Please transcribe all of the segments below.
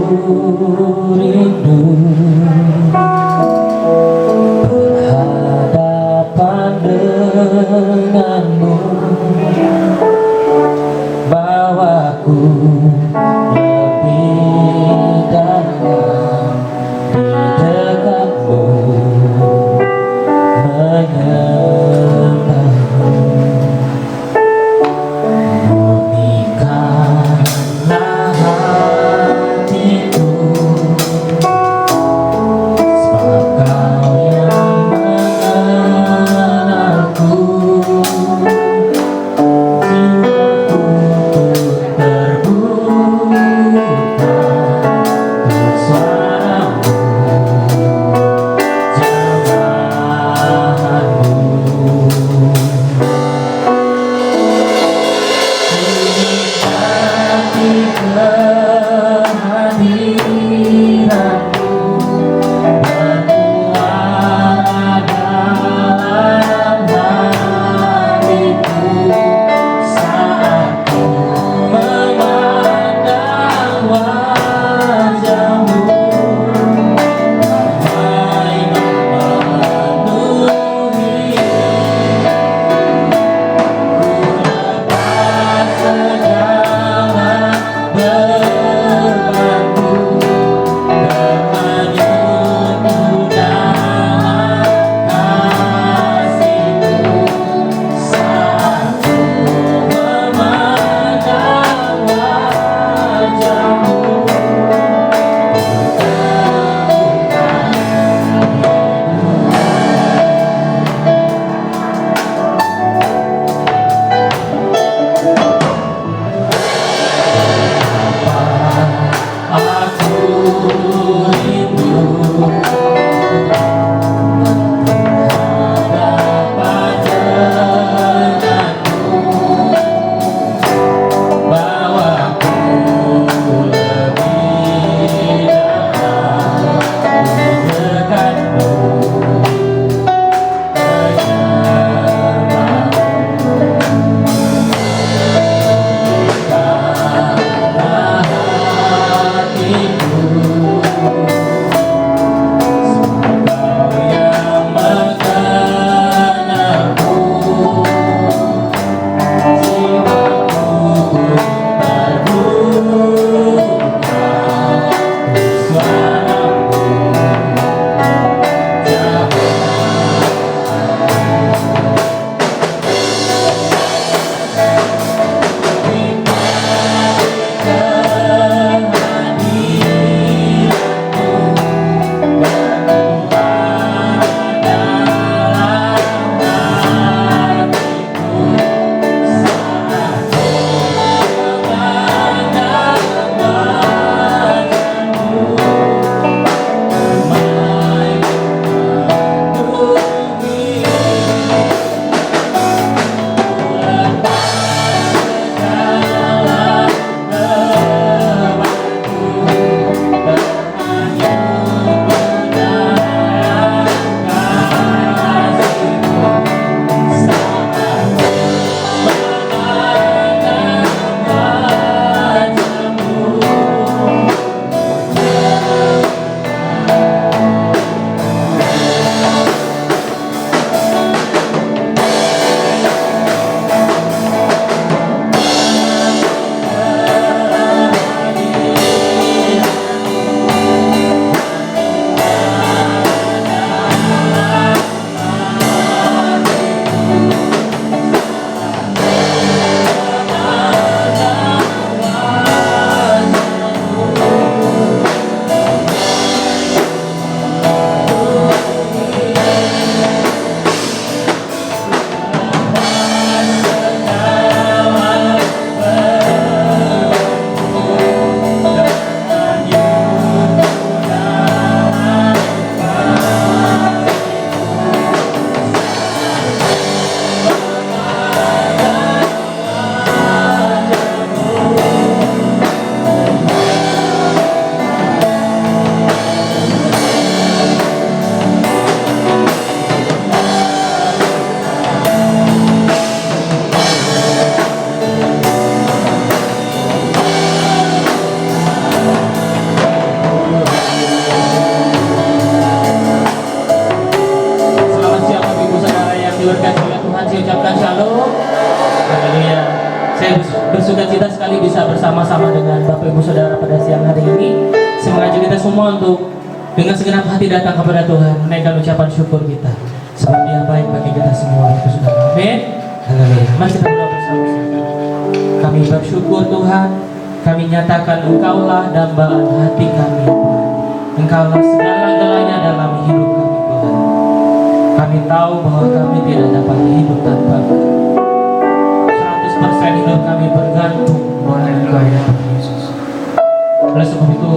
rindu berhadapan denganmu, bawaku lebih dalam di dekatmu, menyembahmu. Murnikanlah hatiku, sebab kau yang mengenalku. keluarga Tuhan saya ucapkan shalom. Haleluya. Saya bersuka cita sekali bisa bersama-sama dengan Bapak Ibu Saudara pada siang hari ini. Saya mengajak kita semua untuk dengan segenap hati datang kepada Tuhan, menaikkan ucapan syukur kita. Sebab Dia baik bagi kita semua, Bapak Saudara. Amin. Haleluya. Mari kita berdoa bersama-sama. Kami bersyukur Tuhan, kami nyatakan Engkaulah dambaan hati kami, Tuhan. Engkaulah segala-galanya dalam hidup kami, Tuhan. Kami tahu bahwa kami tidak dapat hidup tanpa Engkau. 100% hidup kami bergantung pada Engkau ya Tuhan Yesus. Oleh sebab itu,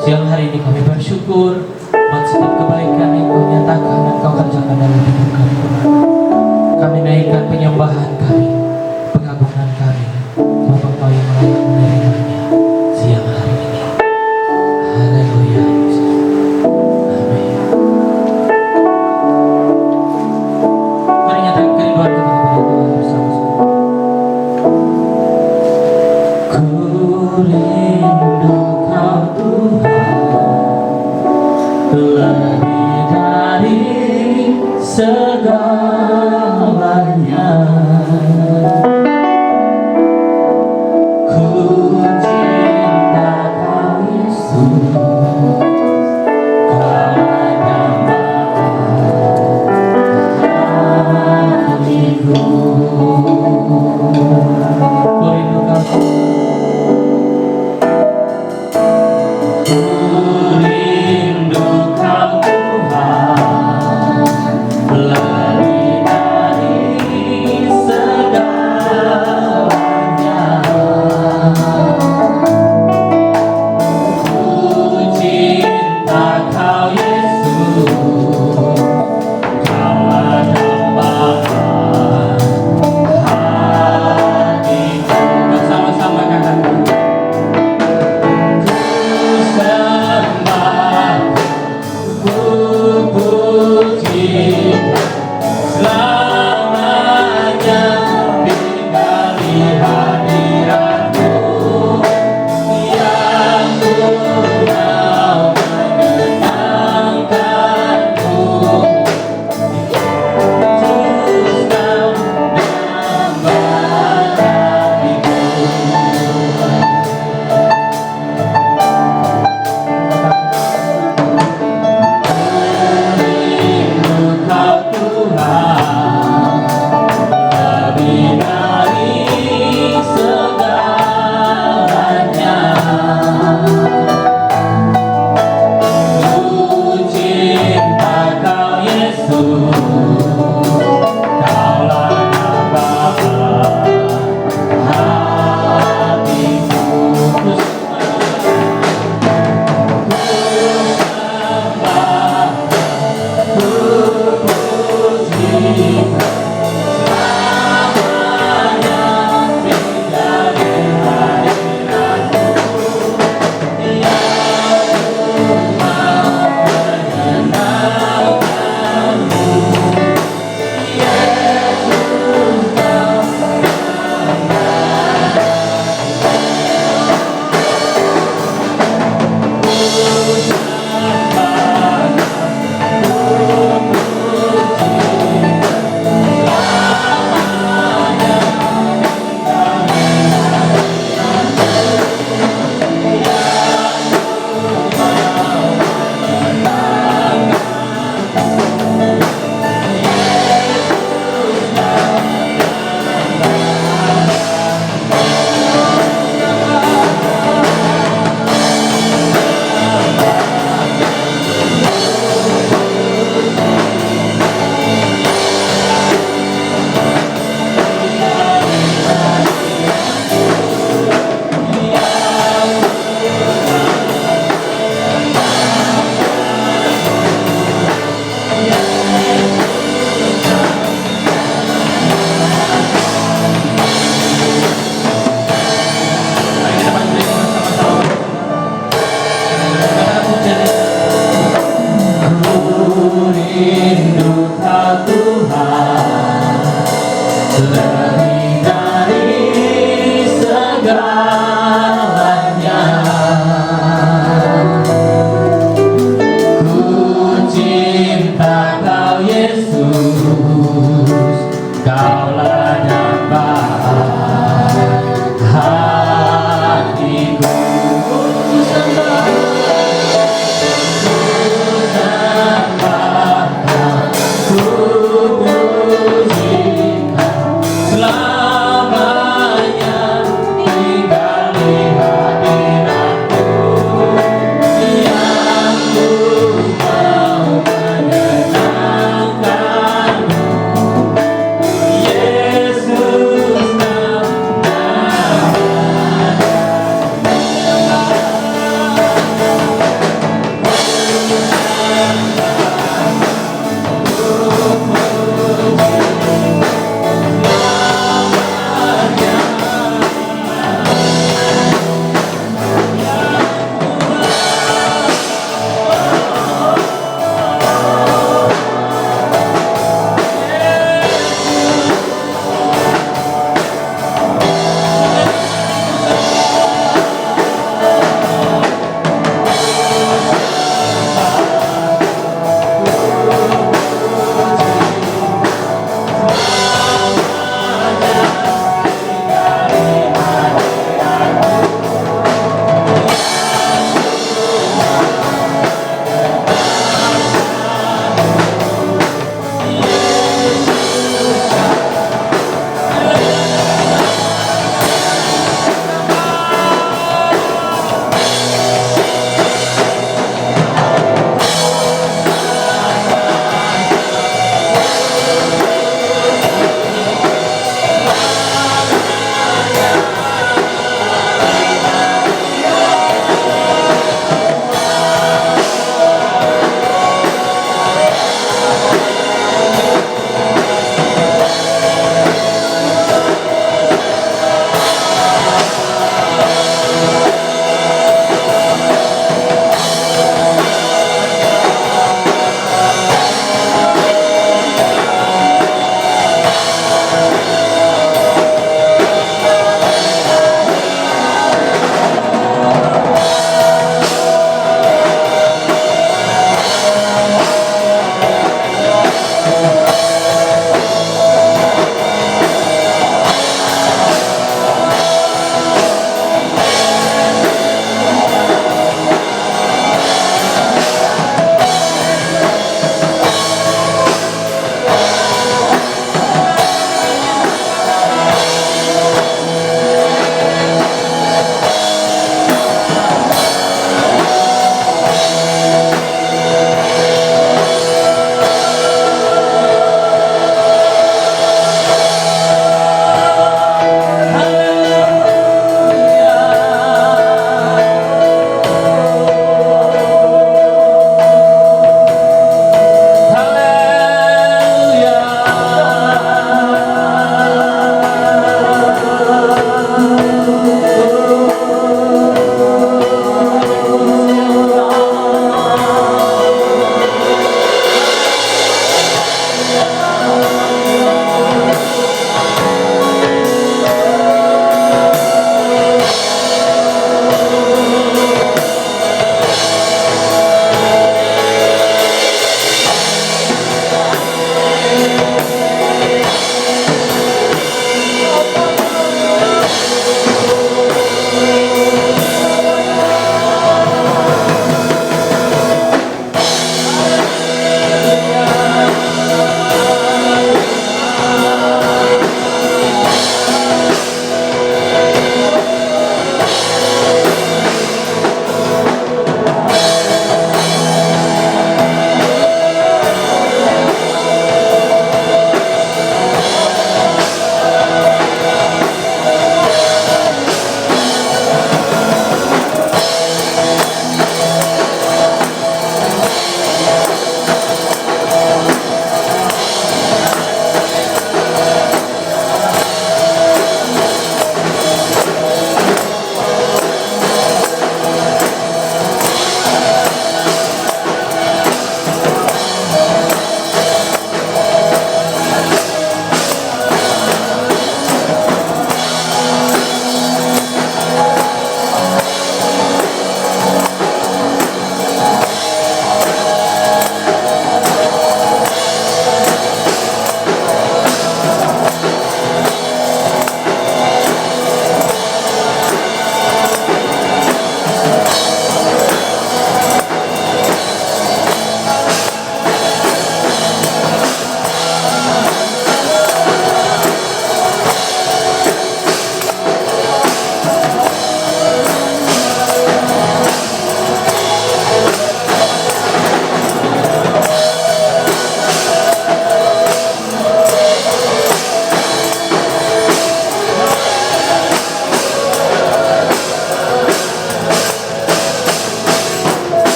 siang hari ini kami bersyukur buat setiap kebaikan yang Kau nyatakan dan Kau kerjakan dalam hidup kami, Tuhan. Kami naikkan penyembahan kami, pengagungan kami, Bapa Engkau yang layak menerimanya siang hari ini. Haleluya. Amin. Mari nyatakan kerinduan kita kepada Tuhan bersama-sama. Ku rindu Kau Tuhan, lebih dari segalanya. Ku cinta Kau Yesus, Kau dambaan hatiku. Ku rindu Kau Engkaulah dapat hatiku. Ku sembah, ku pujikan selamanya tinggal di hadiratku, yang ku mau menyenangkanmu. Yesus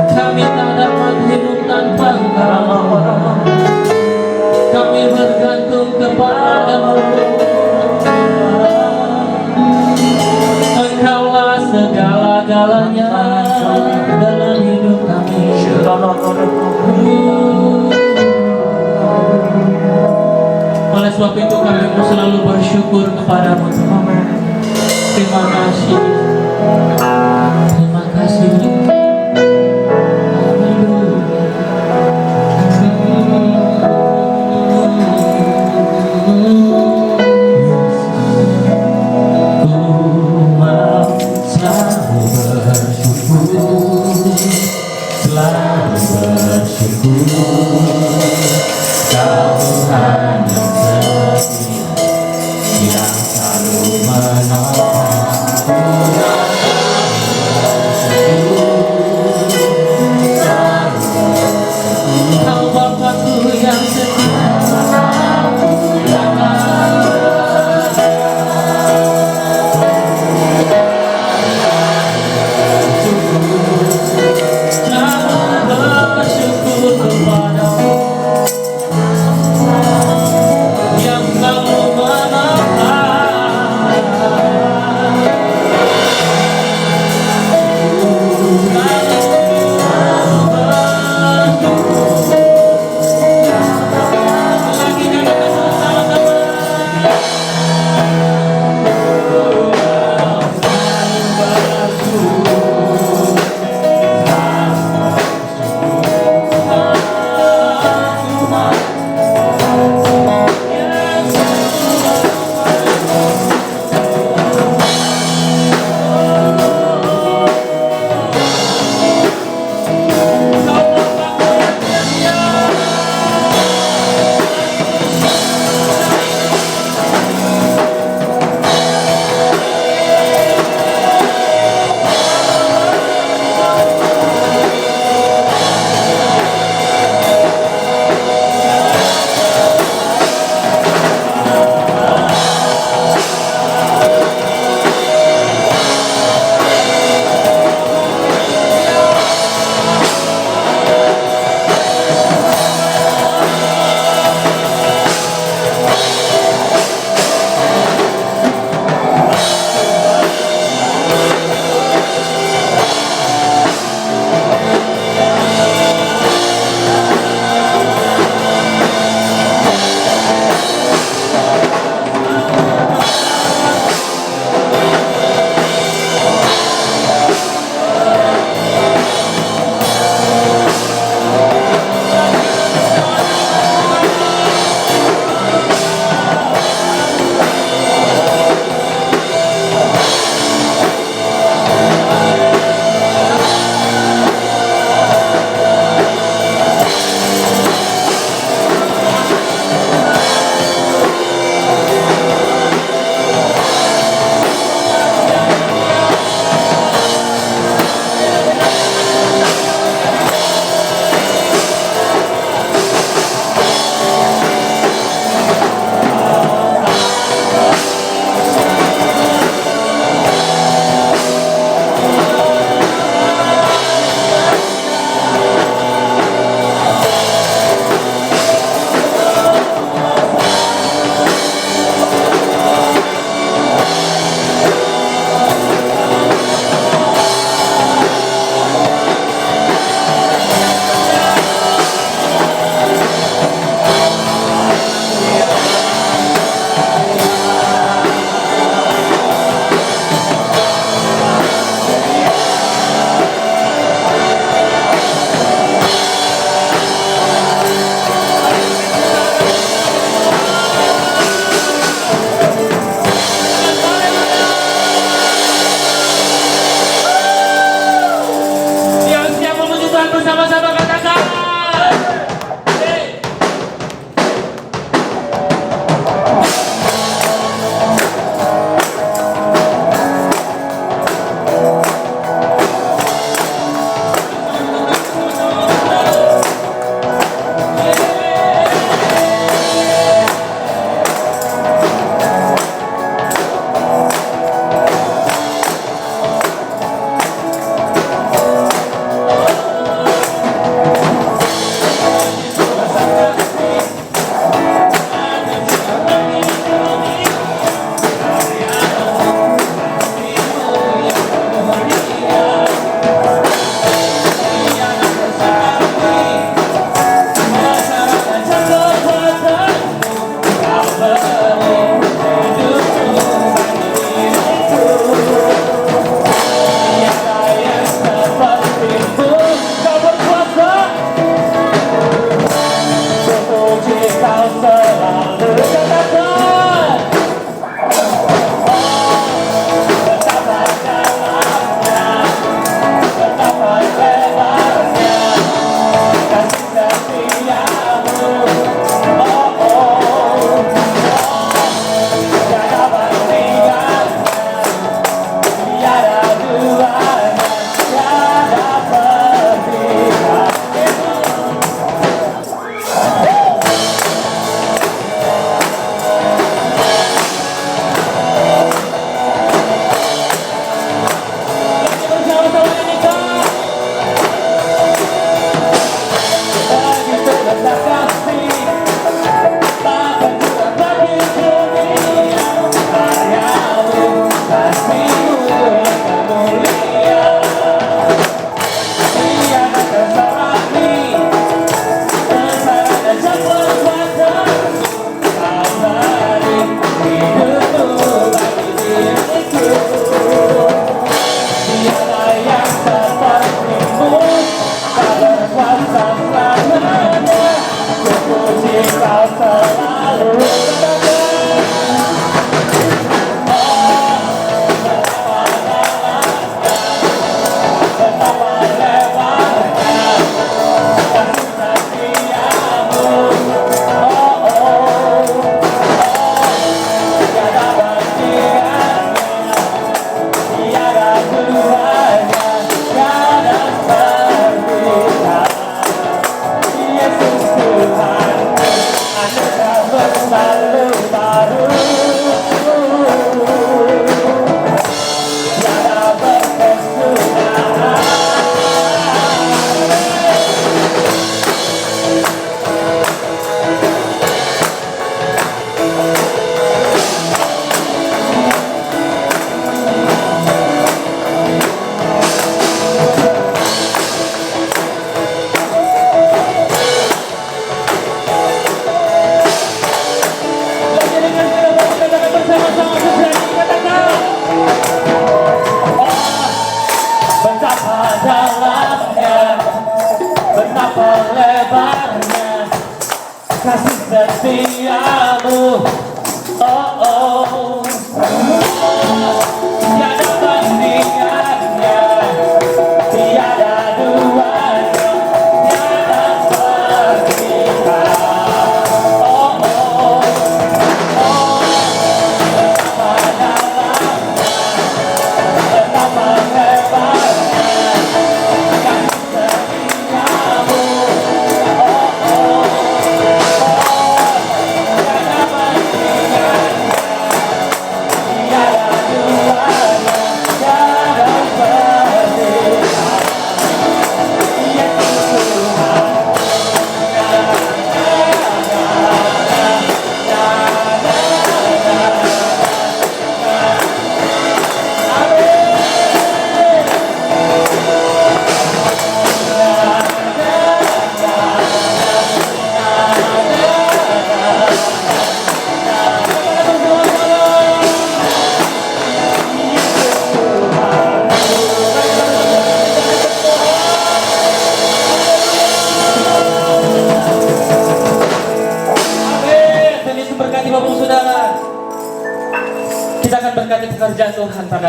Kami tak dapat hidup tanpa Engkau. Kami bergantung kepada-Mu. Engkaulah segala-galanya dalam hidup kami. Oleh sebab itu kami mau selalu bersyukur kepada-Mu. Terima kasih. Terima kasih.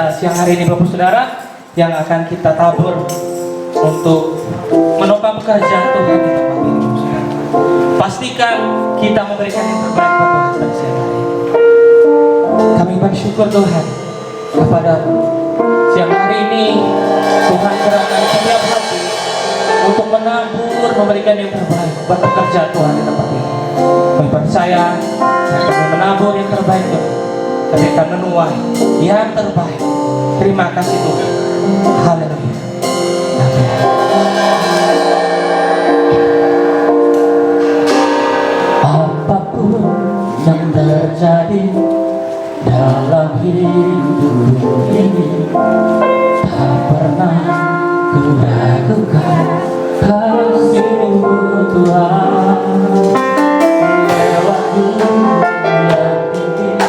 pada siang hari ini Bapak Saudara, yang akan kita tabur untuk menopang pekerjaan Tuhan di tempat ini Bapak Saudara. Pastikan kita memberikan yang terbaik buat Tuhan pada siang hari ini. Kami bersyukur Tuhan kepada siang hari ini Tuhan gerakkan setiap hati untuk menabur, memberikan yang terbaik buat pekerjaan Tuhan di tempat ini. Kami percaya kami menabur yang terbaik Tuhan, kami akan menuai yang terbaik. Terima kasih Tuhan. Haleluya. Amin. Apapun yang terjadi dalam hidup ini, tak pernah ku ragukan kasih-Mu Tuhan. Lewat dunia ini,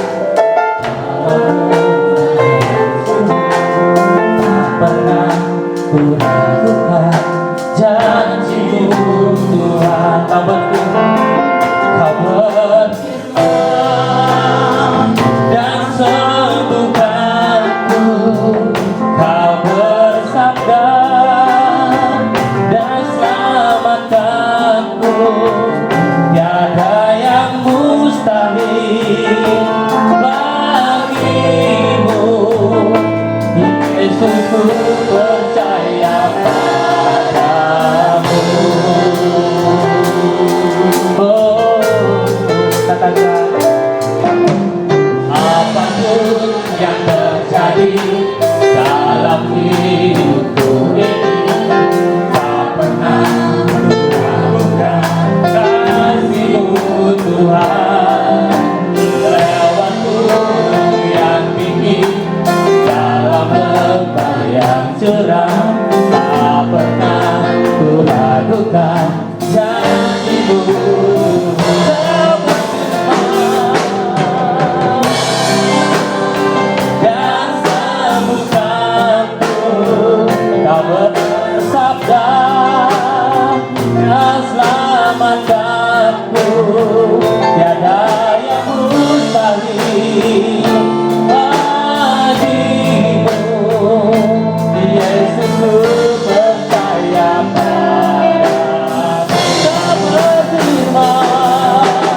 tak pernah ku ragukan janji-Mu Tuhan. Kau berfirman dan sembuhkanku, Kau bersabda dan selamatkanku. Tiada yang mustahil bagimu, Yesus, ku percaya padamu. Oh, katakan apapun yang terjadi dalam hidupku ini, tak pernah meragukan kasih-Mu Tuhan. Lewat gunung yang tinggi, dalam lembah yang curam, tak pernah ku ragukan janji-Mu. Bersabda dan selamatkanku, tiada yang mustahil bagimu. Yesus, ku percaya padamu. Kau berfirman,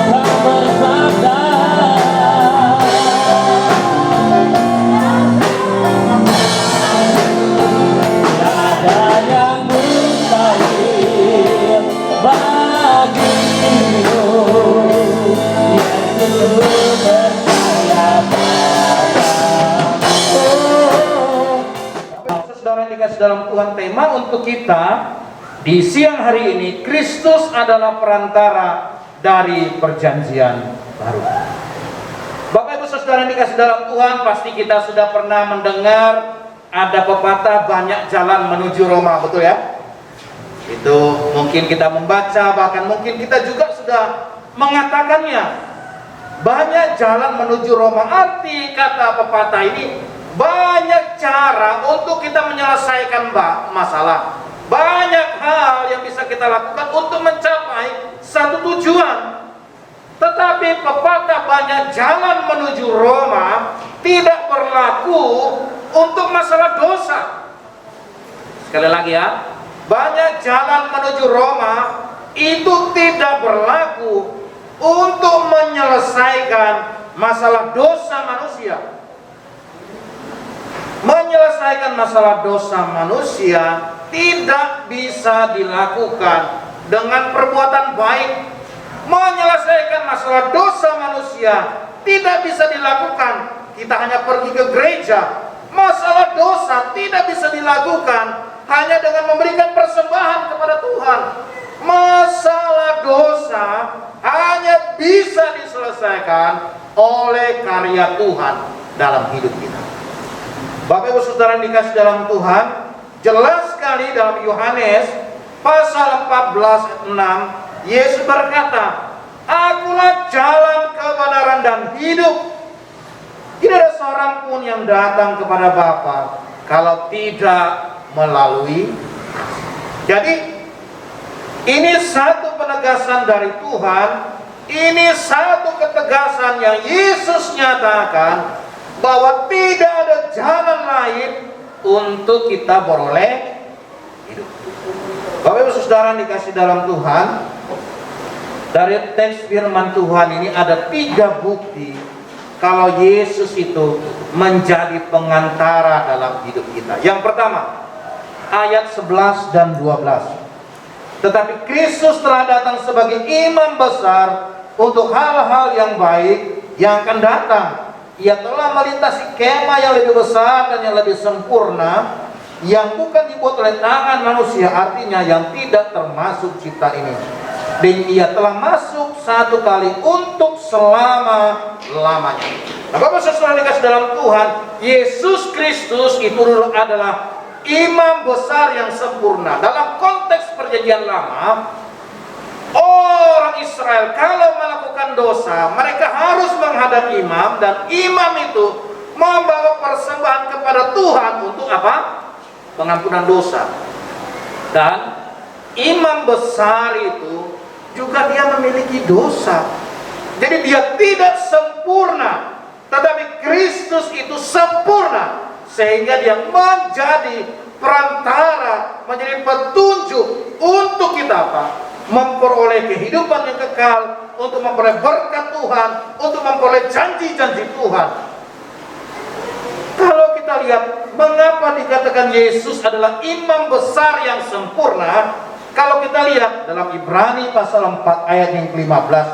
Kau bersabda dalam Tuhan. Tema untuk kita di siang hari ini, Kristus adalah perantara dari perjanjian baru. Bapak Ibu Saudara yang dikasih dalam Tuhan, pasti kita sudah pernah mendengar ada pepatah banyak jalan menuju Roma, betul ya? Itu mungkin kita membaca, bahkan mungkin kita juga sudah mengatakannya. Banyak jalan menuju Roma. Arti kata pepatah ini, banyak cara untuk kita menyelesaikan masalah. Banyak hal yang bisa kita lakukan untuk mencapai satu tujuan. Tetapi pepatah banyak jalan menuju Roma tidak berlaku untuk masalah dosa. Sekali lagi ya, banyak jalan menuju Roma itu tidak berlaku untuk menyelesaikan masalah dosa manusia. Menyelesaikan masalah dosa manusia tidak bisa dilakukan dengan perbuatan baik. Menyelesaikan masalah dosa manusia tidak bisa dilakukan kita hanya pergi ke gereja. Masalah dosa tidak bisa dilakukan hanya dengan memberikan persembahan kepada Tuhan. Masalah dosa hanya bisa diselesaikan oleh karya Tuhan dalam hidup kita. Bapak Ibu Saudara yang dikasih dalam Tuhan, jelas sekali dalam Yohanes pasal 14 ayat 6, Yesus berkata, Akulah jalan, kebenaran, dan hidup. Tidak ada seorang pun yang datang kepada Bapa kalau tidak melalui. Jadi ini satu penegasan dari Tuhan Ini satu ketegasan yang Yesus nyatakan bahwa tidak ada jalan lain untuk kita beroleh hidup. Bapak Ibu Saudara dikasih dalam Tuhan, dari teks firman Tuhan ini ada 3 bukti kalau Yesus itu menjadi pengantara dalam hidup kita. Yang pertama, ayat 11 dan 12. Tetapi Kristus telah datang sebagai imam besar untuk hal-hal yang baik yang akan datang. Ia telah melintasi kemah yang lebih besar dan yang lebih sempurna, yang bukan dibuat oleh tangan manusia, artinya yang tidak termasuk cipta ini. Dan ia telah masuk satu kali untuk selama-lamanya. Nah, Bapak Saudara dikasih dalam Tuhan, Yesus Kristus itu adalah imam besar yang sempurna. Dalam konteks perjanjian lama, orang Israel kalau melakukan dosa, mereka harus menghadap imam, dan imam itu membawa persembahan kepada Tuhan untuk apa? Pengampunan dosa. Dan imam besar itu juga dia memiliki dosa. Jadi dia tidak sempurna, tetapi Kristus itu sempurna, sehingga dia menjadi perantara, menjadi petunjuk untuk kita apa? Memperoleh kehidupan yang kekal, untuk memperoleh berkat Tuhan, untuk memperoleh janji-janji Tuhan. Kalau kita lihat mengapa dikatakan Yesus adalah imam besar yang sempurna, kalau kita lihat dalam Ibrani pasal 4 ayat yang ke-15,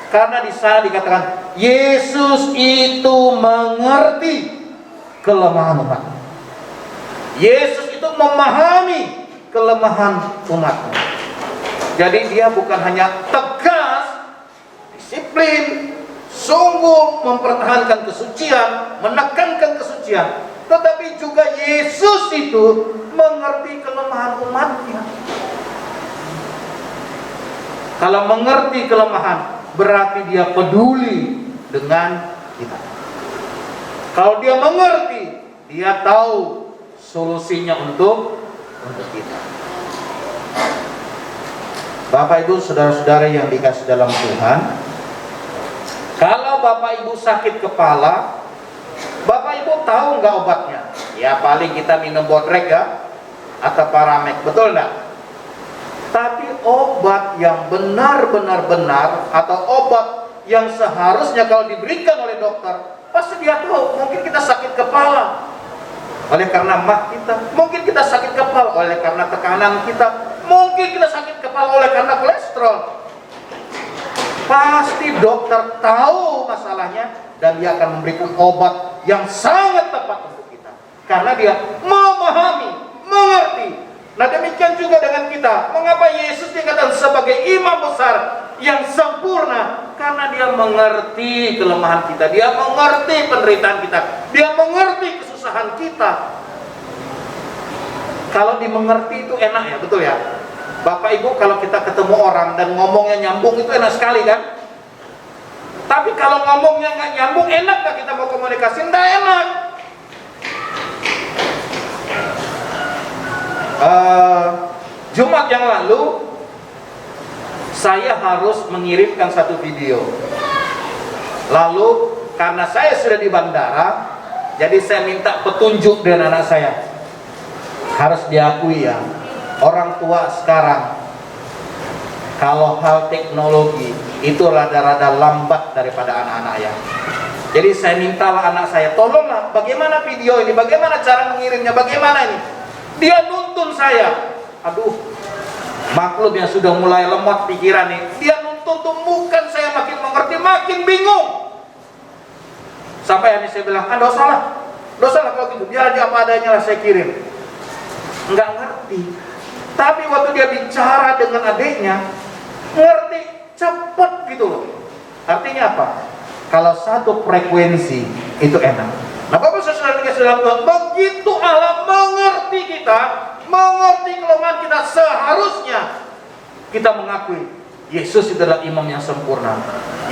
karena di sana dikatakan Yesus itu mengerti kelemahan umat. Yesus itu memahami kelemahan umatnya. Jadi dia bukan hanya tegas, disiplin, sungguh mempertahankan kesucian, menekankan kesucian, tetapi juga Yesus itu mengerti kelemahan umatnya. Kalau mengerti kelemahan, berarti dia peduli dengan kita. Kalau dia mengerti, dia tahu solusinya untuk kita. Bapak Ibu saudara-saudara yang dikasih dalam Tuhan, kalau Bapak Ibu sakit kepala, Bapak Ibu tahu nggak obatnya? Ya paling kita minum Bodrek ya, atau Paramek, betul nggak? Tapi obat yang benar-benar benar, atau obat yang seharusnya kalau diberikan oleh dokter, pasti dia tahu. Mungkin kita sakit kepala oleh karena mah kita, mungkin kita sakit kepala oleh karena tekanan kita, mungkin kita sakit kepala oleh karena kolesterol. Pasti dokter tahu masalahnya, dan dia akan memberikan obat yang sangat tepat untuk kita, karena dia memahami, mengerti. Nah demikian juga dengan kita. Mengapa Yesus dikatakan sebagai imam besar yang sempurna? Karena dia mengerti kelemahan kita, dia mengerti penderitaan kita, dia mengerti kesusahan kita. Kalau dimengerti itu enak ya, betul ya? Bapak Ibu kalau kita ketemu orang dan ngomongnya nyambung itu enak sekali kan? Tapi kalau ngomongnya nggak nyambung, enak nggak kita mau komunikasi? Nggak enak. Jumat yang lalu saya harus mengirimkan satu video. Lalu karena saya sudah di bandara, jadi saya minta petunjuk dari anak saya. Harus diakui ya, orang tua sekarang kalau hal teknologi itu rada-rada lambat daripada anak-anak ya. Jadi saya mintalah anak saya, tolonglah bagaimana video ini, bagaimana cara mengirimnya, bagaimana ini. Dia nuntun saya. Aduh, maklum yang sudah mulai lemot pikiran nih. Dia nuntun tuh bukan saya makin mengerti, makin bingung. Sampai ini saya bilang, dosa lah kalau gitu, biar aja apa adanya lah saya kirim. Nggak ngerti. Tapi waktu dia bicara dengan adiknya, ngerti cepet gitu loh. Artinya apa? Kalau satu frekuensi itu enak. Nah Bapak Saudara dikasih dalam Tuhan, begitu Allah mengerti kita, mengerti kelemahan kita, seharusnya kita mengakui Yesus itu adalah imam yang sempurna,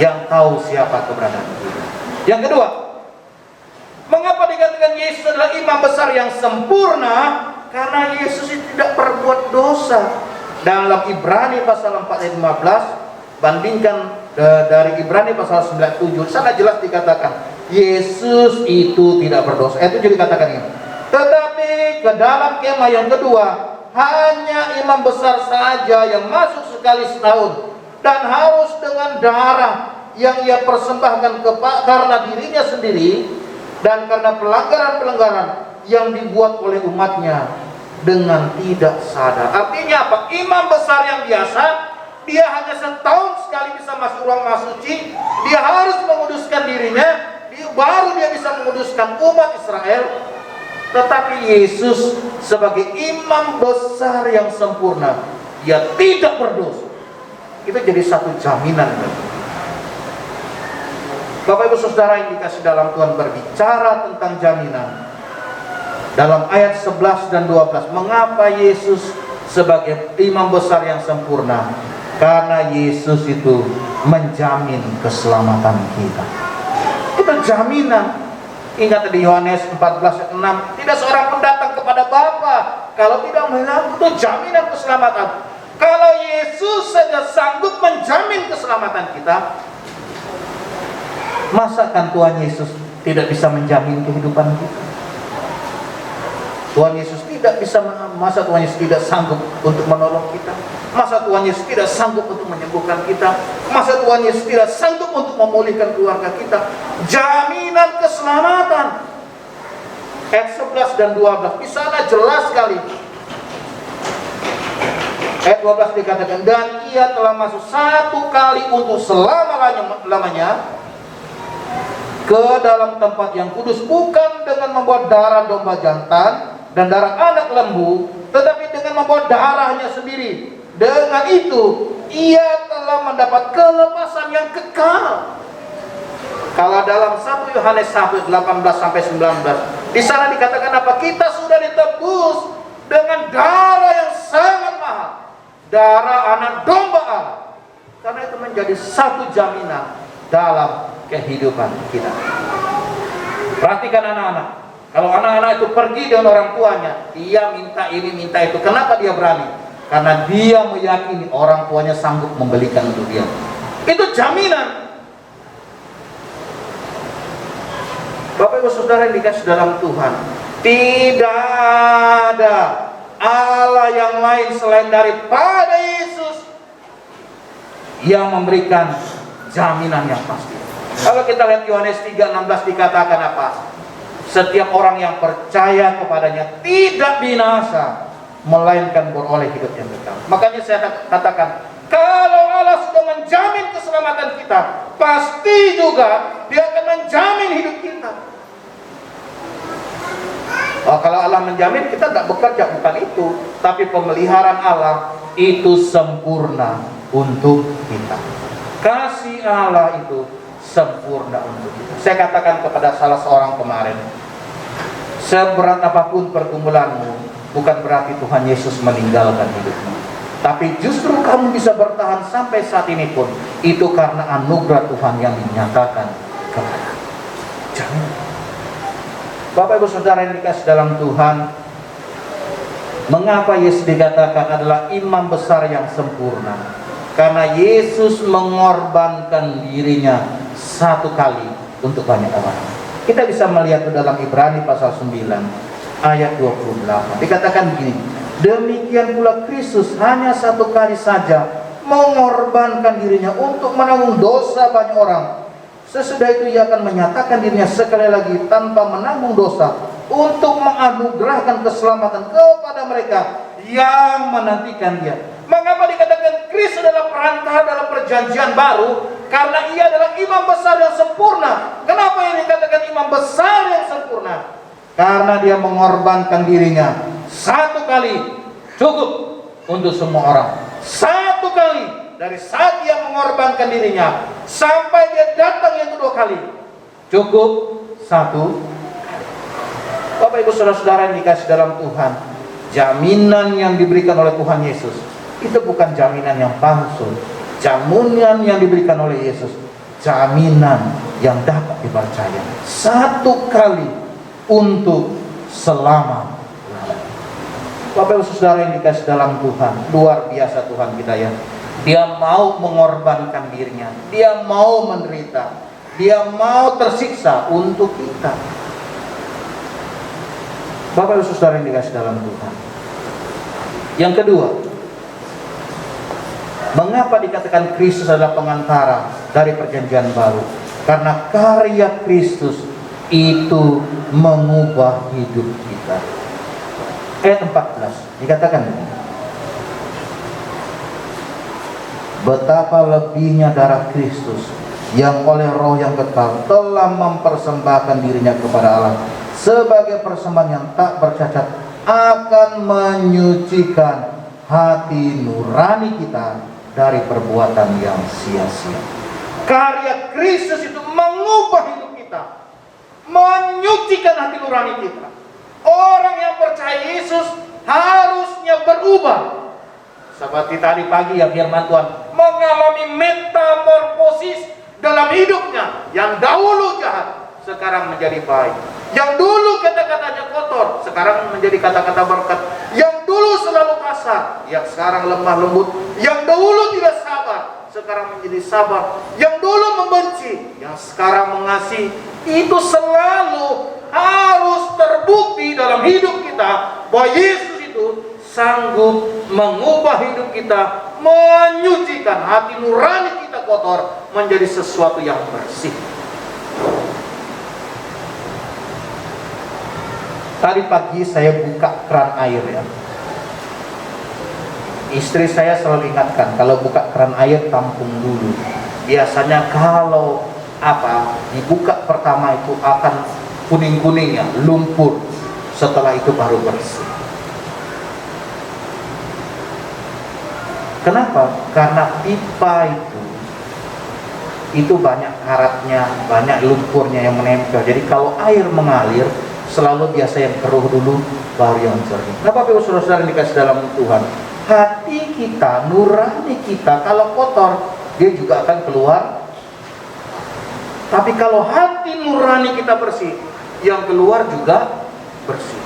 yang tahu siapa keberadaan kita. Yang kedua, mengapa dikatakan Yesus adalah imam besar yang sempurna? Karena Yesus itu tidak berbuat dosa. Dalam Ibrani pasal 4 ayat 15, bandingkan dari Ibrani pasal 97 sangat jelas dikatakan Yesus itu tidak berdosa. Itu jadi katakan ini. Tetapi ke dalam kemah yang kedua hanya imam besar saja yang masuk sekali setahun, dan harus dengan darah yang ia persembahkan karena dirinya sendiri dan karena pelanggaran-pelanggaran yang dibuat oleh umatnya dengan tidak sadar. Artinya apa? Imam besar yang biasa, dia hanya setahun sekali bisa masuk ruang maha suci. Dia harus menguduskan dirinya, baru dia bisa menguduskan umat Israel. Tetapi Yesus sebagai imam besar yang sempurna, dia tidak berdosa. Itu jadi satu jaminan. Bapak Ibu Saudara yang dikasih dalam Tuhan, berbicara tentang jaminan dalam ayat 11 dan 12. Mengapa Yesus sebagai imam besar yang sempurna? Karena Yesus itu menjamin keselamatan kita. Itu jaminan. Ingat di Yohanes 14 ayat 6, tidak seorang pun datang kepada Bapa kalau tidak melalui. Itu jaminan keselamatan. Kalau Yesus saja sanggup menjamin keselamatan kita, masakan Tuhan Yesus tidak bisa menjamin kehidupan kita? Tuhan Yesus tidak bisa, masa Tuhan Yesus tidak sanggup untuk menolong kita? Masa Tuhan Yesus tidak sanggup untuk menyembuhkan kita? Masa Tuhan Yesus tidak sanggup untuk memulihkan keluarga kita? Jaminan keselamatan. Ayat 11 dan 12 di sana jelas sekali. Ayat 12 dikatakan, dan ia telah masuk satu kali untuk selama-lamanya ke dalam tempat yang kudus, bukan dengan membawa darah domba jantan dan darah anak lembu, tetapi dengan membawa darahnya sendiri. Dengan itu ia telah mendapat kelepasan yang kekal. Kalau dalam 1 Yohanes 1 18-19 di sana dikatakan apa? Kita sudah ditebus dengan darah yang sangat mahal, darah anak domba Allah. Karena itu menjadi satu jaminan dalam kehidupan kita. Perhatikan anak-anak. Kalau anak-anak itu pergi dengan orang tuanya, dia minta ini, minta itu. Kenapa dia berani? Karena dia meyakini orang tuanya sanggup membelikan untuk dia. Itu jaminan. Bapak Ibu Saudara yang dikasih dalam Tuhan, tidak ada Allah yang lain selain daripada Yesus yang memberikan jaminan yang pasti. Kalau kita lihat Yohanes 3:16 dikatakan apa? Setiap orang yang percaya kepadanya tidak binasa, melainkan beroleh hidup yang kekal. Makanya saya katakan, kalau Allah sudah menjamin keselamatan kita, pasti juga Dia akan menjamin hidup kita. Oh, kalau Allah menjamin, kita tidak bekerja, bukan itu. Tapi pemeliharaan Allah itu sempurna untuk kita. Kasih Allah itu sempurna untuk kita. Saya katakan kepada salah seorang kemarin, seberat apapun pergumulanmu, bukan berarti Tuhan Yesus meninggalkan hidupmu. Tapi justru kamu bisa bertahan sampai saat ini pun, itu karena anugerah Tuhan yang dinyatakan kepada. Jangan. Bapak Ibu Saudara yang dikasih dalam Tuhan, mengapa Yesus dikatakan adalah imam besar yang sempurna? Karena Yesus mengorbankan dirinya satu kali untuk banyak orang. Kita bisa melihat di dalam Ibrani pasal 9 ayat 28. Dikatakan begini, demikian pula Kristus hanya satu kali saja mengorbankan dirinya untuk menanggung dosa banyak orang. Sesudah itu ia akan menyatakan dirinya sekali lagi tanpa menanggung dosa untuk menganugerahkan keselamatan kepada mereka yang menantikan dia. Mengapa dikatakan Kristus adalah perantara dalam perjanjian baru? Karena ia adalah imam besar yang sempurna. Kenapa yang dikatakan imam besar yang sempurna? Karena dia mengorbankan dirinya satu kali cukup untuk semua orang. Satu kali. Dari saat dia mengorbankan dirinya sampai dia datang yang kedua kali, cukup satu kali. Bapak Ibu Saudara-saudara yang dikasih dalam Tuhan, jaminan yang diberikan oleh Tuhan Yesus itu bukan jaminan yang palsu. Jaminan yang diberikan oleh Yesus, jaminan yang dapat dipercaya. Satu kali untuk selama. Bapak Ibu Saudara yang dikasih dalam Tuhan, luar biasa Tuhan kita ya. Dia mau mengorbankan dirinya, dia mau menderita, dia mau tersiksa untuk kita. Bapak Ibu Saudara yang dikasih dalam Tuhan. Yang kedua, mengapa dikatakan Kristus adalah pengantara dari perjanjian baru? Karena karya Kristus itu mengubah hidup kita. Ayat 14 dikatakan, betapa lebihnya darah Kristus yang oleh Roh yang kekal telah mempersembahkan dirinya kepada Allah sebagai persembahan yang tak bercacat, akan menyucikan hati nurani kita dari perbuatan yang sia-sia. Karya Kristus itu mengubah hidup kita, menyucikan hati nurani kita. Orang yang percaya Yesus harusnya berubah. Seperti tadi pagi ya, firman Tuhan mengalami metamorfosis dalam hidupnya. Yang dahulu jahat, sekarang menjadi baik. Yang dulu kata-katanya kotor, sekarang menjadi kata-kata berkat. Yang dulu selalu kasar, yang sekarang lemah lembut. Yang dahulu tidak sabar, sekarang menjadi sabar. Yang dulu membenci, yang sekarang mengasihi. Itu selalu harus terbukti dalam hidup kita bahwa Yesus itu sanggup mengubah hidup kita, menyucikan hati nurani kita kotor menjadi sesuatu yang bersih. Tadi pagi saya buka keran air ya. Istri saya selalu ingatkan, kalau buka keran air tampung dulu. Biasanya kalau dibuka pertama itu akan kuning-kuning ya, lumpur. Setelah itu baru bersih. Kenapa? Karena pipa itu banyak karatnya, banyak lumpurnya yang menempel. Jadi kalau air mengalir, selalu biasa yang keruh dulu, baru yang jernih. Nah, Bapak Ibu Saudara dikasih dalam Tuhan, hati kita, nurani kita, kalau kotor, dia juga akan keluar. Tapi kalau hati nurani kita bersih, yang keluar juga bersih.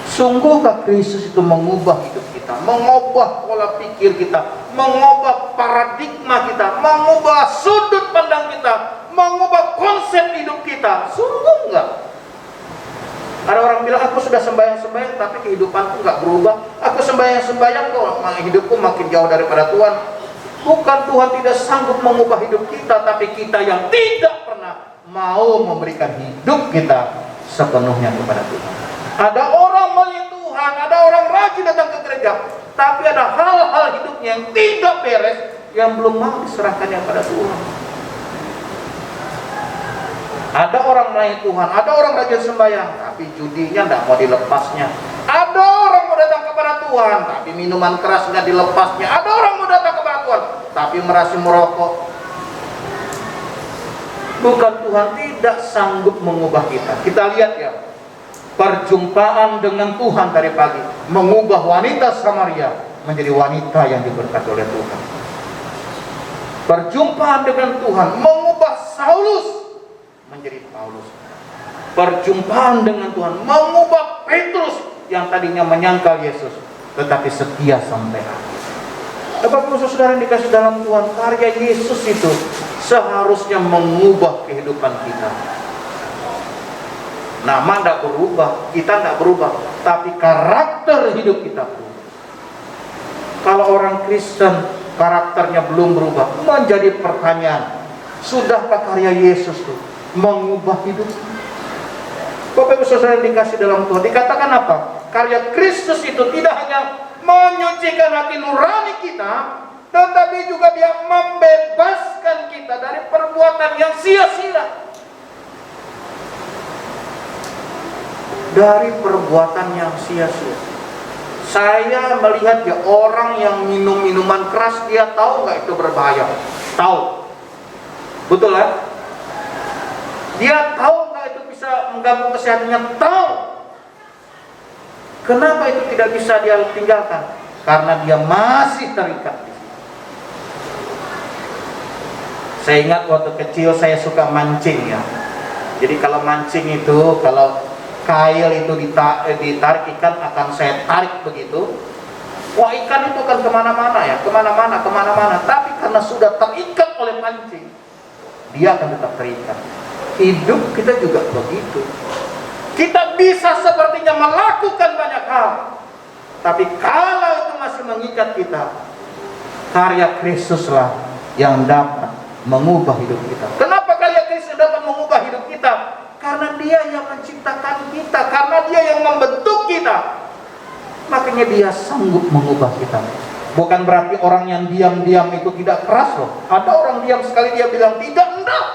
Sungguhkah Kristus itu mengubah hidup kita, mengubah pola pikir kita, mengubah paradigma kita, mengubah sudut pandang kita, mengubah konsep hidup kita? Sungguh enggak? Ada orang bilang, aku sudah sembahyang-sembahyang tapi kehidupanku enggak berubah. Aku sembahyang-sembahyang kok hidupku makin jauh daripada Tuhan. Bukan Tuhan tidak sanggup mengubah hidup kita, tapi kita yang tidak pernah mau memberikan hidup kita sepenuhnya kepada Tuhan. Ada orang melihat Tuhan, ada orang rajin datang ke gereja, tapi ada hal-hal hidupnya yang tidak beres, yang belum mau diserahkannya pada Tuhan. Ada orang melayani Tuhan, ada orang rajin sembahyang, tapi judinya tidak mau dilepasnya. Ada orang mau datang kepada Tuhan, tapi minuman keras nggak dilepasnya. Ada orang mau datang kepada Tuhan, tapi merasa merokok. Bukan Tuhan tidak sanggup mengubah kita. Kita lihat ya, perjumpaan dengan Tuhan dari pagi mengubah wanita Samaria menjadi wanita yang diberkati oleh Tuhan. Perjumpaan dengan Tuhan mengubah Saulus menjadi Paulus. Perjumpaan dengan Tuhan mengubah Petrus yang tadinya menyangkal Yesus tetapi setia sampai akhir. Bapak Ibu Saudara yang dikasih dalam Tuhan, karya Yesus itu seharusnya mengubah kehidupan kita. Nama tidak berubah, kita tidak berubah, tapi karakter hidup kita berubah. Kalau orang Kristen karakternya belum berubah, menjadi pertanyaan, sudahkah karya Yesus itu mengubah hidup? Bapak Ibu Saudara yang dikasih dalam Tuhan, dikatakan apa? Karya Kristus itu tidak hanya menyucikan hati nurani kita, tetapi juga dia membebaskan kita dari perbuatan yang sia-sia. Dari perbuatan yang sia-sia. Saya melihat ya, orang yang minum minuman keras, dia tahu nggak itu berbahaya? Tahu. Betul kan? Dia tahu nggak itu bisa mengganggu kesehatannya? Tahu. Kenapa itu tidak bisa dia tinggalkan? Karena dia masih terikat di situ. Saya ingat waktu kecil saya suka mancing ya. Jadi kalau mancing itu, kalau kail itu ditarik ikan akan saya tarik begitu. Wah, ikan itu kan kemana-mana ya, kemana-mana. Tapi karena sudah terikat oleh pancing, dia akan tetap terikat. Hidup kita juga begitu. Kita bisa sepertinya melakukan banyak hal, tapi kalau itu masih mengikat kita, karya Kristuslah yang dapat mengubah hidup kita. Kenapa karya Kristus dapat mengubah hidup kita? Karena Dia yang menciptakan kita, karena Dia yang membentuk kita. Makanya Dia sanggup mengubah kita. Bukan berarti orang yang diam-diam itu tidak keras loh. Ada orang diam sekali dia bilang tidak, enggak.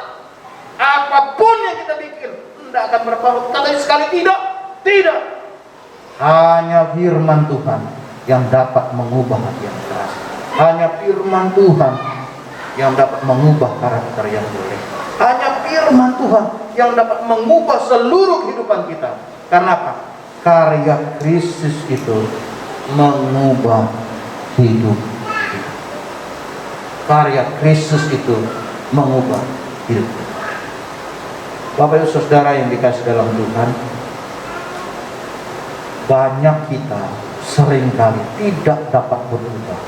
Apapun yang kita bikin, enggak akan berpengaruh. Katanya sekali tidak. Hanya firman Tuhan yang dapat mengubah hati yang keras. Hanya firman Tuhan yang dapat mengubah karakter yang jelek. Hanya firman Tuhan yang dapat mengubah seluruh kehidupan kita. Karena apa? Karya Kristus itu mengubah hidup kita. Karya Kristus itu mengubah hidup kita. Bapak Ibu Saudara yang dikasih dalam Tuhan, banyak kita seringkali tidak dapat berubah,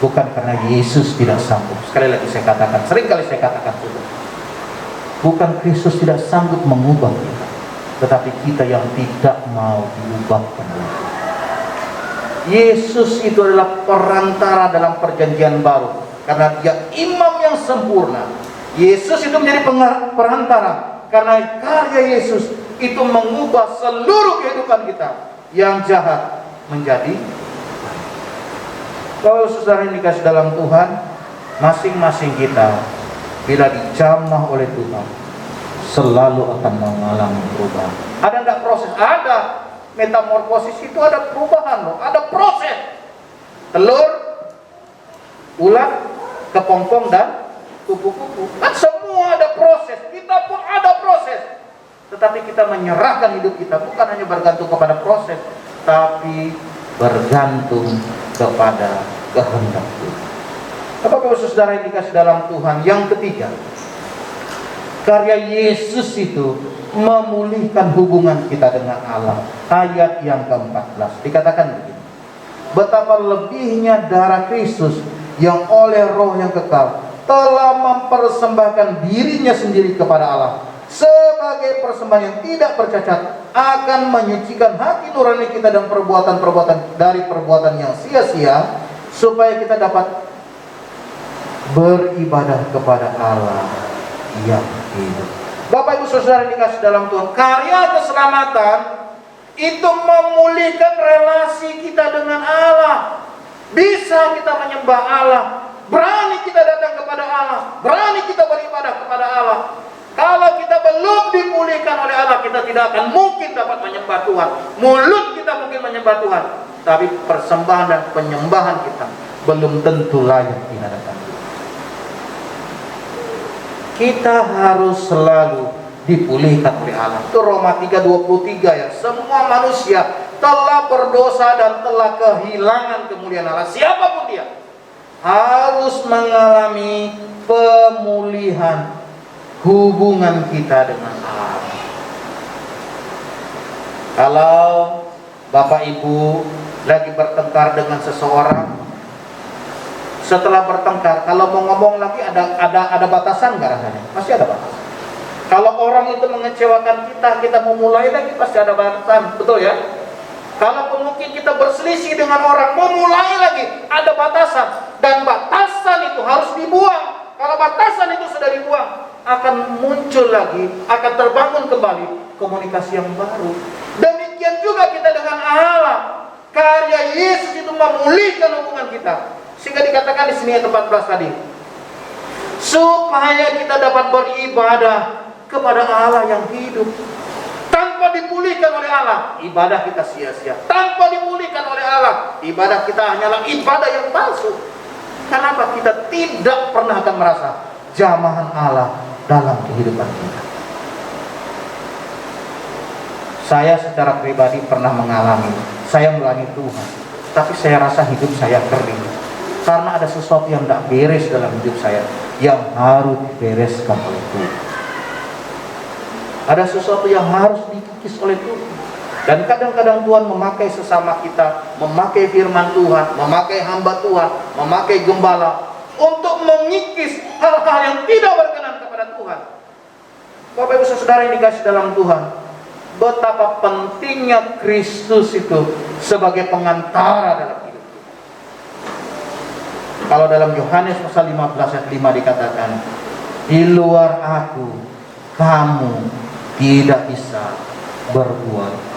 bukan karena Yesus tidak sanggup. Sekali lagi saya katakan, seringkali saya katakan itu, bukan Kristus tidak sanggup mengubah kita, tetapi kita yang tidak mau diubahkan. Yesus itu adalah perantara dalam perjanjian baru, karena Dia imam yang sempurna. Yesus itu menjadi perantara, karena karya Yesus itu mengubah seluruh kehidupan kita yang jahat menjadi baik. Kalau saudara yang dikasih dalam Tuhan, masing-masing kita bila dijamah oleh Tuhan selalu akan mengalami perubahan. Ada enggak proses? Ada. Metamorfosis itu ada perubahan loh, ada proses. Telur, ulat, kepompong dan kupu-kupu. Kan semua ada proses. Kita pun ada proses. Tetapi kita menyerahkan hidup kita bukan hanya bergantung kepada proses, tapi bergantung kepada kehendak Tuhan. Bapak-Ibu Saudara yang dikasih dalam Tuhan, yang ketiga, karya Yesus itu memulihkan hubungan kita dengan Allah. Ayat yang ke-14 dikatakan begini: betapa lebihnya darah Kristus yang oleh Roh yang kekal telah mempersembahkan dirinya sendiri kepada Allah sebagai persembahan yang tidak bercacat, akan menyucikan hati nurani kita dan perbuatan-perbuatan dari perbuatan yang sia-sia, supaya kita dapat beribadah kepada Allah yang hidup. Bapak Ibu Saudara yang dikasih dalam Tuhan, karya keselamatan itu memulihkan relasi kita dengan Allah. Bisa kita menyembah Allah, berani kita datang kepada Allah, berani kita beribadah kepada Allah. Kalau kita belum dipulihkan oleh Allah, kita tidak akan mungkin dapat menyembah Tuhan. Mulut kita mungkin menyembah Tuhan, tapi persembahan dan penyembahan kita belum tentu layak di hadapan Tuhan. Kita harus selalu dipulihkan oleh Allah. Itu Roma 3:23 ya. Semua manusia telah berdosa dan telah kehilangan kemuliaan Allah. Siapapun dia harus mengalami pemulihan hubungan kita dengan Allah. Kalau Bapak Ibu lagi bertengkar dengan seseorang, setelah bertengkar, kalau mau ngomong lagi ada batasan nggak rasanya? Pasti ada batasan. Kalau orang itu mengecewakan kita mau mulai lagi pasti ada batasan, betul ya? Kalau mungkin kita berselisih dengan orang, mau mulai lagi ada batasan, dan batasan itu harus dibuang. Kalau batasan itu sudah dibuang, akan muncul lagi, akan terbangun kembali komunikasi yang baru. Demikian juga kita dengan Allah. Karya Yesus itu memulihkan hubungan kita. Sehingga dikatakan di sini ayat 14 tadi, supaya kita dapat beribadah kepada Allah yang hidup. Tanpa dipulihkan oleh Allah, ibadah kita sia-sia. Tanpa dipulihkan oleh Allah, ibadah kita hanyalah ibadah yang palsu. Kenapa? Kita tidak pernah akan merasa jamahan Allah dalam kehidupan kita. Saya secara pribadi pernah mengalami, saya melayani Tuhan, tapi saya rasa hidup saya kering, karena ada sesuatu yang tidak beres dalam hidup saya, yang harus dibereskan oleh Tuhan. Ada sesuatu yang harus dikikis oleh Tuhan. Dan kadang-kadang Tuhan memakai sesama kita, memakai firman Tuhan, memakai hamba Tuhan, memakai gembala untuk mengikis hal-hal yang tidak berkenan kepada Tuhan. Bapak Ibu Saudara yang dikasih dalam Tuhan, betapa pentingnya Kristus itu sebagai pengantara dalam hidup kita. Kalau dalam Yohanes pasal 15 ayat 5 dikatakan, di luar aku kamu tidak bisa berbuat.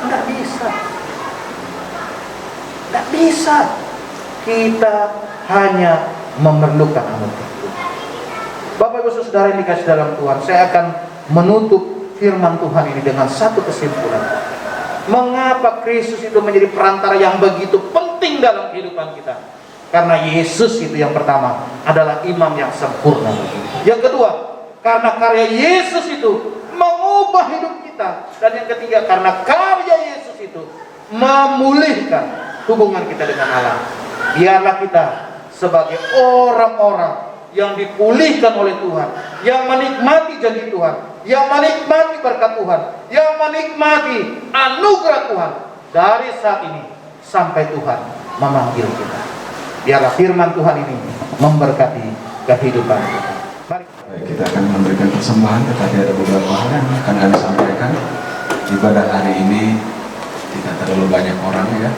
Nggak bisa. Nggak bisa. Kita hanya memerlukan anugerah Tuhan. Bapak Ibu Saudara yang dikasih dalam Tuhan, saya akan menutup firman Tuhan ini dengan satu kesimpulan. Mengapa Kristus itu menjadi perantara yang begitu penting dalam kehidupan kita? Karena Yesus itu yang pertama adalah imam yang sempurna. Yang kedua, karena karya Yesus itu mengubah hidup kita. Dan yang ketiga, karena karya Yesus itu memulihkan hubungan kita dengan Allah. Biarlah kita sebagai orang-orang yang dipulihkan oleh Tuhan, yang menikmati janji Tuhan, yang menikmati berkat Tuhan, yang menikmati anugerah Tuhan dari saat ini sampai Tuhan memanggil kita. Biarlah firman Tuhan ini memberkati kehidupan kita. Mari. Baik, kita akan memberikan persembahan, tetapi ada beberapa hal yang akan kami sampaikan. Ibadah hari ini tidak terlalu banyak orang ya.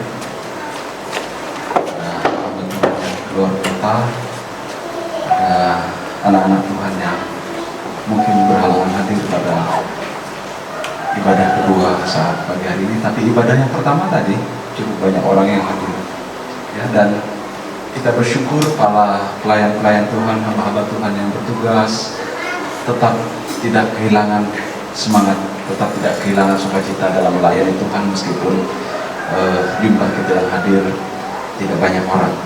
Teman-teman yang keluar kota, ada anak-anak Tuhan yang mungkin berhalangan hadir pada ibadah kedua saat pagi hari ini. Tapi ibadah yang pertama tadi cukup banyak orang yang hadir ya, dan kita bersyukur para pelayan-pelayan Tuhan, hamba-hamba Tuhan yang bertugas tetap tidak kehilangan semangat, tetap tidak kehilangan sukacita dalam melayani Tuhan meskipun jumlah kita yang hadir tidak banyak orang.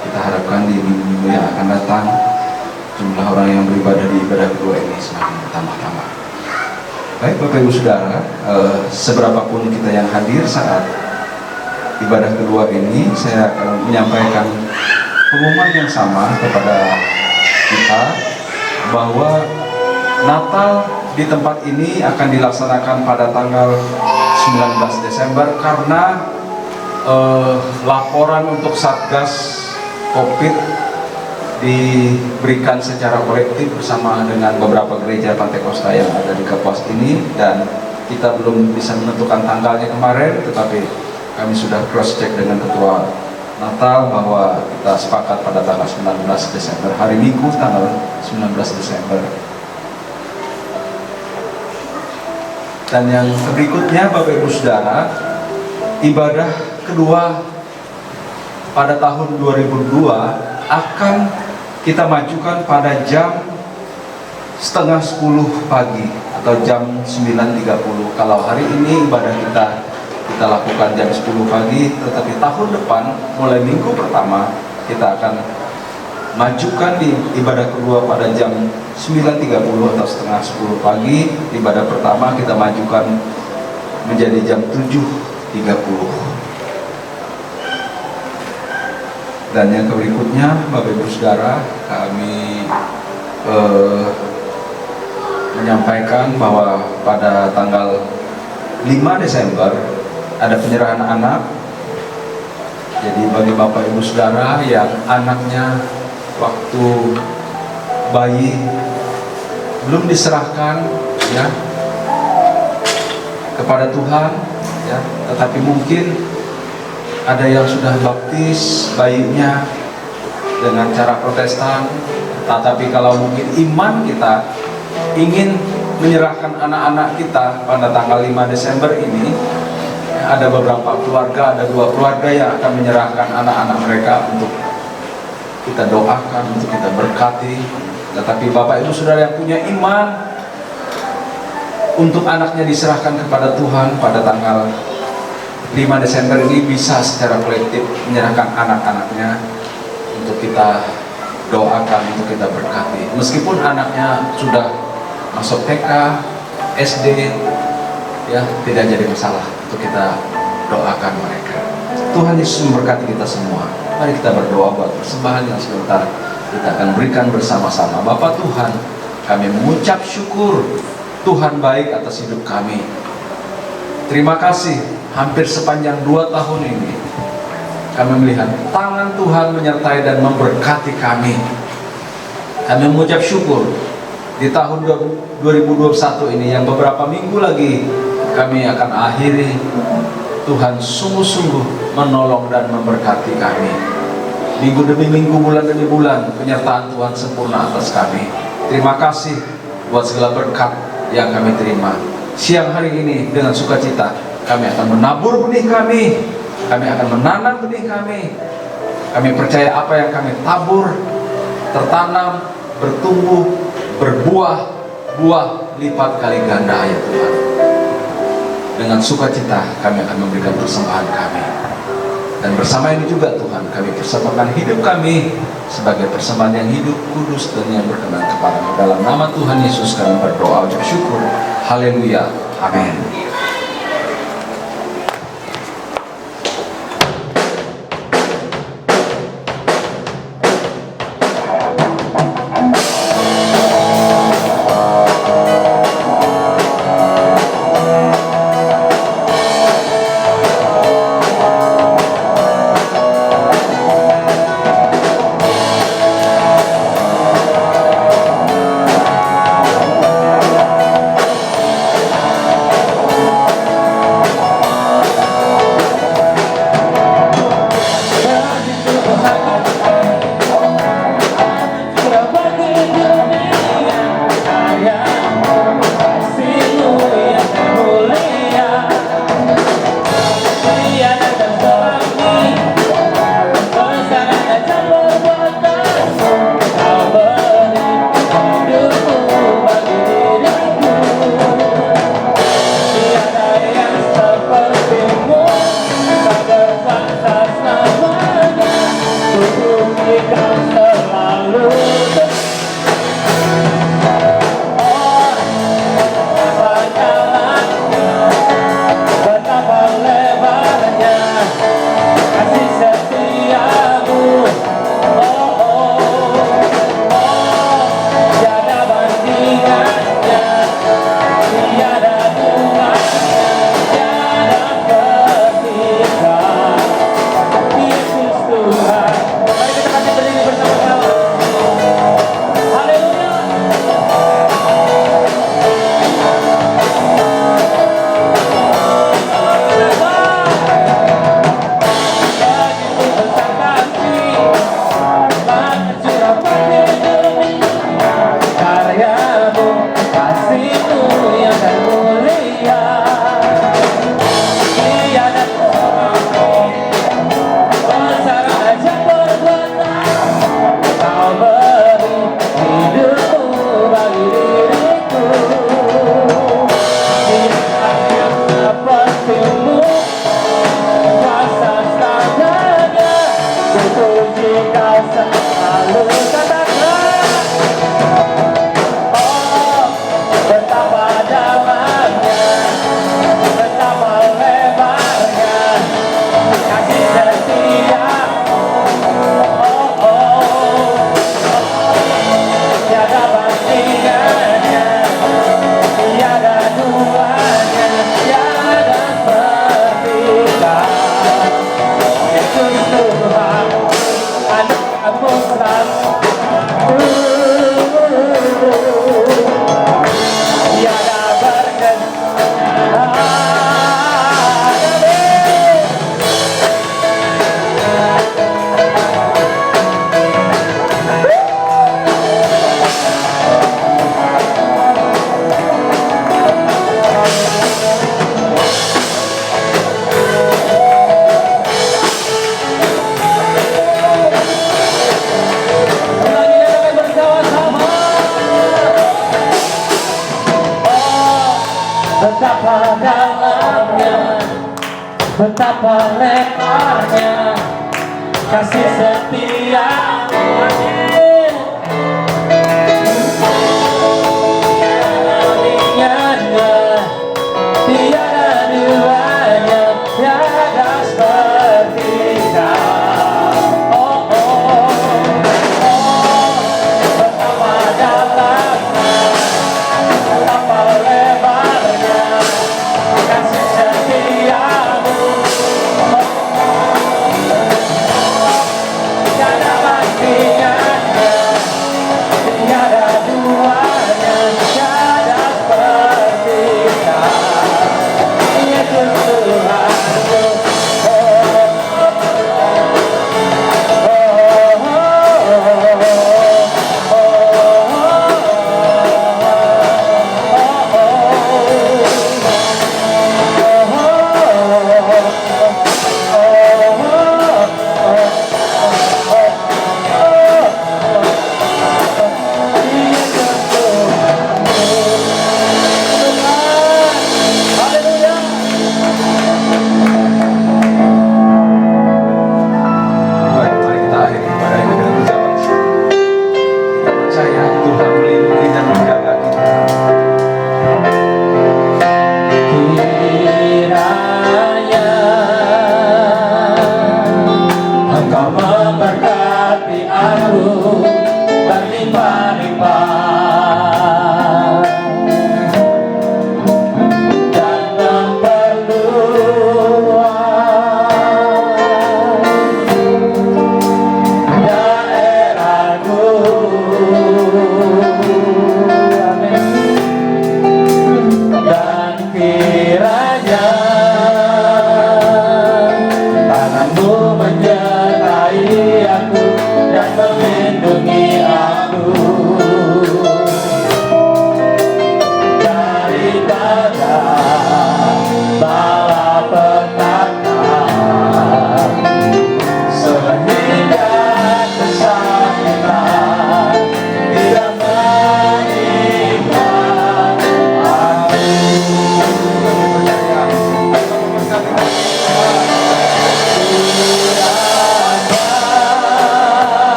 Kita harapkan di minggu yang akan datang jumlah orang yang beribadah di ibadah kedua ini semakin bertambah-tambah. Baik Bapak Ibu Saudara, seberapapun kita yang hadir saat ibadah kedua ini, saya akan menyampaikan pengumuman yang sama kepada kita bahwa Natal di tempat ini akan dilaksanakan pada tanggal 19 Desember karena laporan untuk Satgas COVID diberikan secara kolektif bersama dengan beberapa gereja Pantai Kosta yang ada di Kapuas ini, dan kita belum bisa menentukan tanggalnya kemarin, tetapi kami sudah cross check dengan Ketua Natal bahwa kita sepakat pada tanggal 19 Desember, hari Minggu tanggal 19 Desember. Dan yang berikutnya Bapak Ibu Saudara, ibadah kedua pada tahun 2002 akan kita majukan pada jam setengah 10 pagi atau jam 9.30. Kalau hari ini ibadah kita lakukan jam 10 pagi, tetapi tahun depan mulai minggu pertama kita akan majukan di ibadah kedua pada jam 9.30 atau setengah 10 pagi. Ibadah pertama kita majukan menjadi jam 7.30. Dan yang berikutnya Bapak Ibu Saudara, kami menyampaikan bahwa pada tanggal 5 Desember ada penyerahan anak. Jadi bagi Bapak Ibu Saudara yang anaknya waktu bayi belum diserahkan ya kepada Tuhan ya, tetapi mungkin ada yang sudah baptis bayinya dengan cara Protestan, tetapi kalau mungkin iman kita ingin menyerahkan anak-anak kita pada tanggal 5 Desember ini, ada beberapa keluarga, ada 2 keluarga yang akan menyerahkan anak-anak mereka untuk kita doakan, untuk kita berkati. Tetapi Bapak Ibu Saudara yang punya iman untuk anaknya diserahkan kepada Tuhan pada tanggal 5 Desember ini bisa secara kolektif menyerahkan anak-anaknya untuk kita doakan, untuk kita berkati. Meskipun anaknya sudah masuk TK, SD, ya tidak jadi masalah untuk kita doakan mereka. Tuhan Yesus memberkati kita semua. Mari kita berdoa buat persembahan yang sebentar kita akan berikan bersama-sama. Bapa Tuhan, kami mengucap syukur Tuhan baik atas hidup kami. Terima kasih, hampir sepanjang 2 tahun ini kami melihat tangan Tuhan menyertai dan memberkati kami. Kami mengucap syukur di tahun 2021 ini yang beberapa minggu lagi kami akan akhiri. Tuhan sungguh-sungguh menolong dan memberkati kami. Minggu demi minggu, bulan demi bulan, penyertaan Tuhan sempurna atas kami. Terima kasih buat segala berkat yang kami terima. Siang hari ini dengan sukacita kami akan menabur benih kami. Kami akan menanam benih kami. Kami percaya apa yang kami tabur tertanam, bertumbuh, berbuah, buah lipat kali ganda ya Tuhan. Dengan sukacita kami akan memberikan persembahan kami. Dan bersama ini juga Tuhan, kami persembahkan hidup kami sebagai persembahan yang hidup, kudus, dan yang berkenan kepadamu. Dalam nama Tuhan Yesus kami berdoa ucap syukur. Haleluya. Amin. Betapa lebarnya kasih setiamu, tiada duanya, tiada seperti kau. Oh, oh, oh, betapa dalamnya, betapa lebarnya kasih setiamu.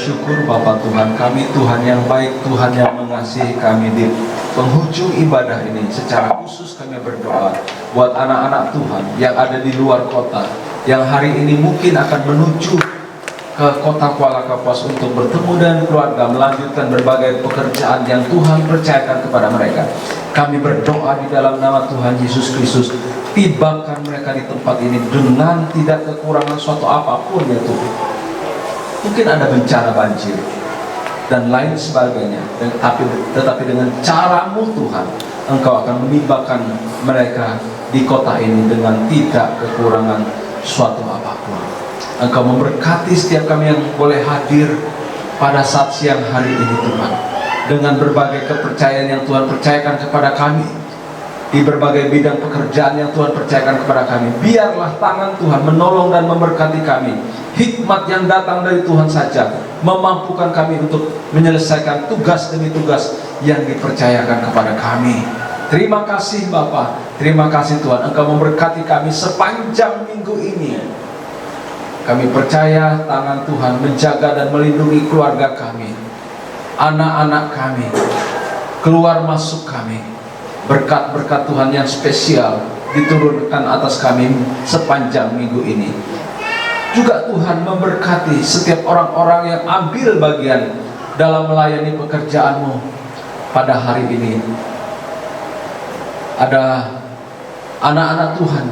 syukur Bapa Tuhan kami, Tuhan yang baik, Tuhan yang mengasihi kami. Di penghujung ibadah ini secara khusus kami berdoa buat anak-anak Tuhan yang ada di luar kota, yang hari ini mungkin akan menuju ke kota Kuala Kapuas untuk bertemu dengan keluarga, melanjutkan berbagai pekerjaan yang Tuhan percayakan kepada mereka. Kami berdoa di dalam nama Tuhan Yesus Kristus, tibakan mereka di tempat ini dengan tidak kekurangan suatu apapun ya Tuhan. Mungkin ada bencana banjir dan lain sebagainya, tetapi dengan caramu Tuhan, Engkau akan menimbakan mereka di kota ini dengan tidak kekurangan suatu apapun. Engkau memberkati setiap kami yang boleh hadir pada saat siang hari ini Tuhan, dengan berbagai kepercayaan yang Tuhan percayakan kepada kami, di berbagai bidang pekerjaan yang Tuhan percayakan kepada kami. Biarlah tangan Tuhan menolong dan memberkati kami. Hikmat yang datang dari Tuhan saja memampukan kami untuk menyelesaikan tugas demi tugas yang dipercayakan kepada kami. Terima kasih Bapa, terima kasih Tuhan, Engkau memberkati kami sepanjang minggu ini. Kami percaya tangan Tuhan menjaga dan melindungi keluarga kami, anak-anak kami, keluar masuk kami. Berkat-berkat Tuhan yang spesial diturunkan atas kami sepanjang minggu ini. Juga Tuhan memberkati setiap orang-orang yang ambil bagian dalam melayani pekerjaan-Mu pada hari ini. Ada anak-anak Tuhan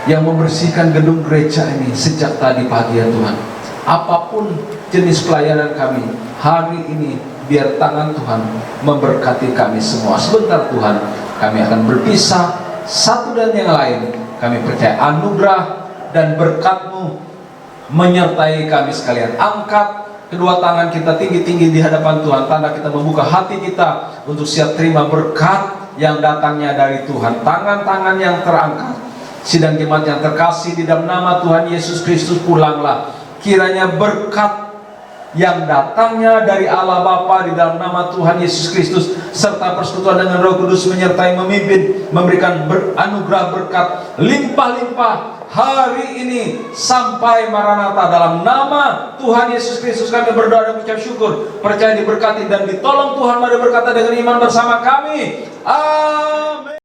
yang membersihkan gedung gereja ini sejak tadi pagi ya Tuhan. Apapun jenis pelayanan kami hari ini, biar tangan Tuhan memberkati kami semua. Sebentar Tuhan, kami akan berpisah satu dan yang lain. Kami percaya anugerah dan berkat-Mu menyertai kami sekalian. Angkat kedua tangan kita tinggi-tinggi di hadapan Tuhan, tanda kita membuka hati kita untuk siap terima berkat yang datangnya dari Tuhan. Tangan-tangan yang terangkat. Sidang jemaat yang terkasih, di dalam nama Tuhan Yesus Kristus pulanglah. Kiranya berkat yang datangnya dari Allah Bapa di dalam nama Tuhan Yesus Kristus serta persekutuan dengan Roh Kudus menyertai, memimpin, memberikan anugerah berkat limpah-limpah hari ini sampai Maranatha. Dalam nama Tuhan Yesus Kristus kami berdoa dan mengucap syukur, percaya diberkati dan ditolong Tuhan. Mari berkata dengan iman bersama kami, amin.